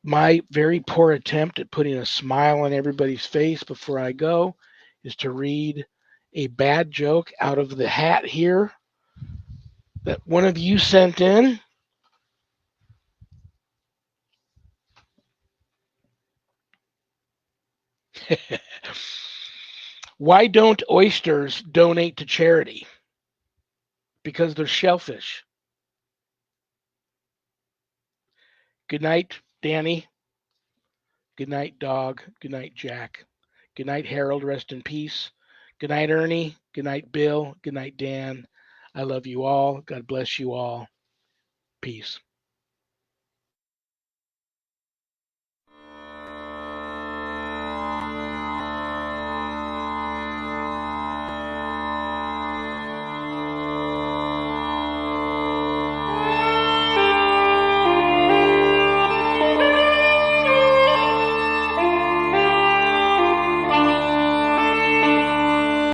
my very poor attempt at putting a smile on everybody's face before I go is to read a bad joke out of the hat here that one of you sent in. Why don't oysters donate to charity? Because they're shellfish. Good night, Danny. Good night, dog. Good night, Jack. Good night, Harold. Rest in peace. Good night, Ernie. Good night, Bill. Good night, Dan. I love you all. God bless you all. Peace.